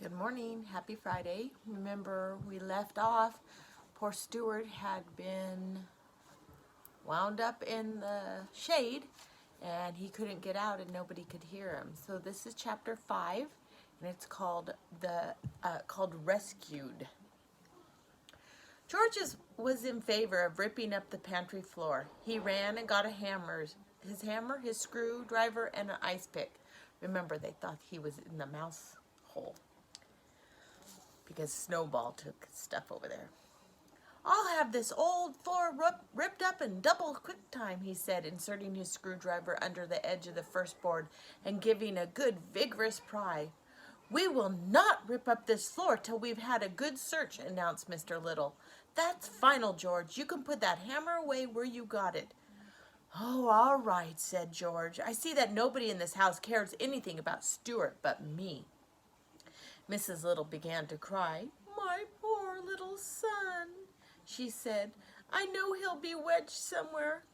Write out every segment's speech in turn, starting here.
Good morning. Happy Friday. Remember, we left off. Poor Stuart had been wound up in the shade and he couldn't get out and nobody could hear him. So this is chapter 5 and it's called Rescued. George was in favor of ripping up the pantry floor. He ran and got his hammer, his screwdriver, and an ice pick. Remember, they thought he was in the mouse hole because Snowball took stuff over there. "I'll have this old floor ripped up in double quick time," he said, inserting his screwdriver under the edge of the first board and giving a good vigorous pry. "We will not rip up this floor till we've had a good search," announced Mr. Little. "That's final, George. You can put that hammer away where you got it." "Oh, all right," said George. "I see that nobody in this house cares anything about Stuart but me." Mrs. Little began to cry. "My poor little son," she said. "I know he'll be wedged somewhere."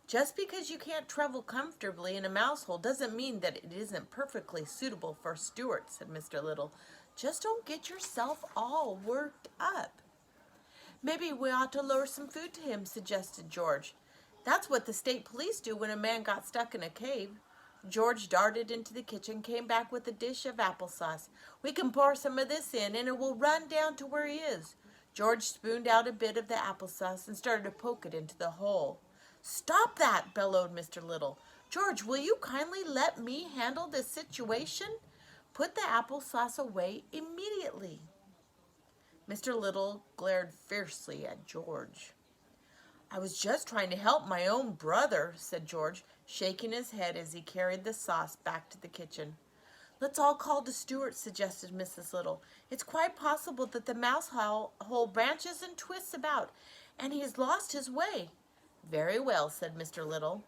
"Just because you can't travel comfortably in a mouse hole doesn't mean that it isn't perfectly suitable for Stuart," said Mr. Little. "Just don't get yourself all worked up." "Maybe we ought to lower some food to him," suggested George. "That's what the state police do when a man got stuck in a cave." George darted into the kitchen, came back with a dish of applesauce. "We can pour some of this in, and it will run down to where he is." George spooned out a bit of the applesauce and started to poke it into the hole. "Stop that!" bellowed Mr. Little. "George, will you kindly let me handle this situation? Put the applesauce away immediately." Mr. Little glared fiercely at George. "I was just trying to help my own brother," said George, shaking his head as he carried the sauce back to the kitchen. "Let's all call to Stuart," suggested Mrs. Little. "It's quite possible that the mouse hole branches and twists about, and he has lost his way." "Very well," said Mr. Little.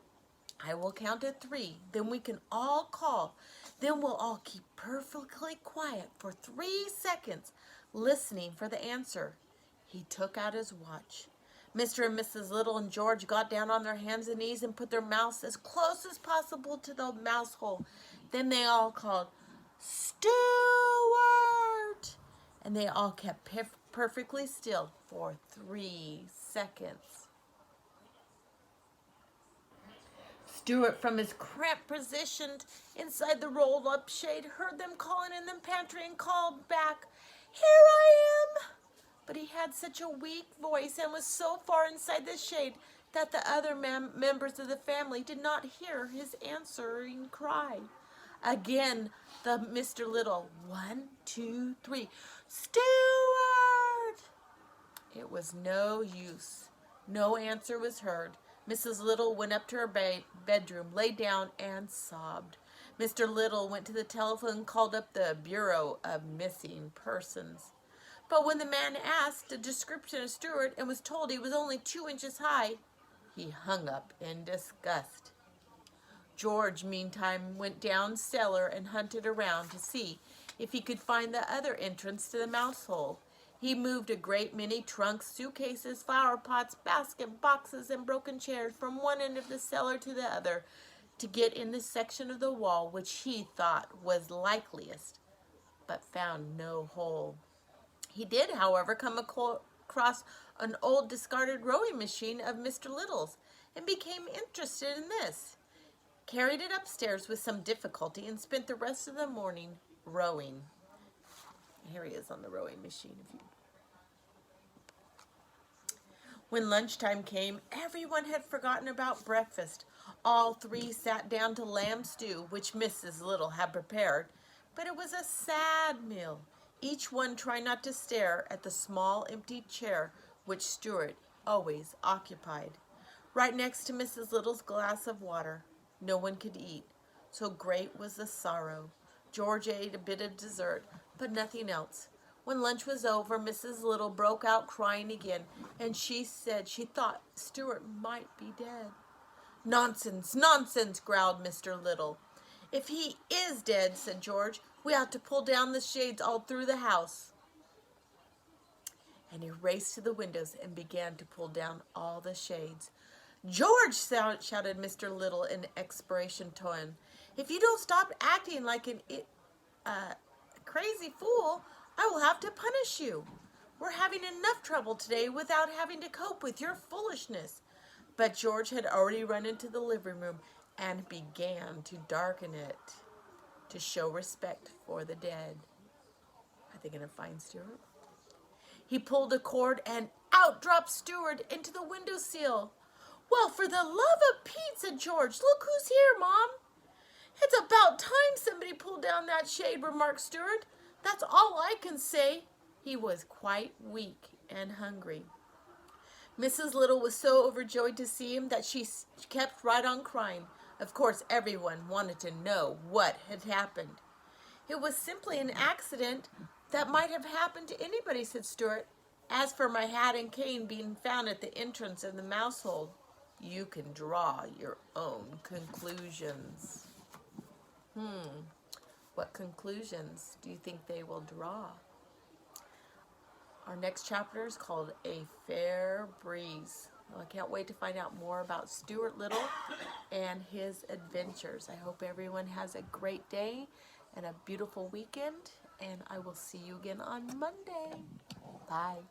"I will count at 3. Then we can all call. Then we'll all keep perfectly quiet for 3 seconds, listening for the answer." He took out his watch. Mr. and Mrs. Little and George got down on their hands and knees and put their mouths as close as possible to the mouse hole. Then they all called, "Stuart!" And they all kept perfectly still for 3 seconds. Stuart, from his cramped position inside the rolled-up shade, heard them calling in the pantry and called back, "Here I am!" But he had such a weak voice and was so far inside the shade that the other members of the family did not hear his answering cry. Again, Mr. Little, 1, 2, 3, "Stuart!" It was no use. No answer was heard. Mrs. Little went up to her bedroom, lay down, and sobbed. Mr. Little went to the telephone and called up the Bureau of Missing Persons. But when the man asked a description of Stuart and was told he was only 2 inches high, he hung up in disgust. George, meantime, went down cellar and hunted around to see if he could find the other entrance to the mouse hole. He moved a great many trunks, suitcases, flower pots, basket boxes, and broken chairs from one end of the cellar to the other to get in the section of the wall which he thought was likeliest, but found no hole. He did, however, come across an old discarded rowing machine of Mr. Little's and became interested in this. Carried it upstairs with some difficulty and spent the rest of the morning rowing. Here he is on the rowing machine. When lunchtime came, everyone had forgotten about breakfast. All 3 sat down to lamb stew, which Mrs. Little had prepared, but it was a sad meal. Each one trying not to stare at the small empty chair which Stuart always occupied. Right next to Mrs. Little's glass of water. No one could eat, so great was the sorrow. George ate a bit of dessert, but nothing else. When lunch was over, Mrs. Little broke out crying again, and she said she thought Stuart might be dead. "Nonsense, nonsense," growled Mr. Little. "If he is dead," said George, "we ought to pull down the shades all through the house." And he raced to the windows and began to pull down all the shades. "George," shouted Mr. Little in expiration tone, "if you don't stop acting like a crazy fool, I will have to punish you. We're having enough trouble today without having to cope with your foolishness." But George had already run into the living room and began to darken it to show respect for the dead. Are they going to find Stuart? He pulled a cord and out dropped Stuart into the windowsill. "Well, for the love of Pete," said George, "look who's here, Mom." "It's about time somebody pulled down that shade," remarked Stuart. "That's all I can say." He was quite weak and hungry. Mrs. Little was so overjoyed to see him that she kept right on crying. Of course, everyone wanted to know what had happened. "It was simply an accident that might have happened to anybody," said Stuart. "As for my hat and cane being found at the entrance of the mouse hole, you can draw your own conclusions." What conclusions do you think they will draw? Our next chapter is called A Fair Breeze. Well, I can't wait to find out more about Stuart Little and his adventures. I hope everyone has a great day and a beautiful weekend, and I will see you again on Monday. Bye.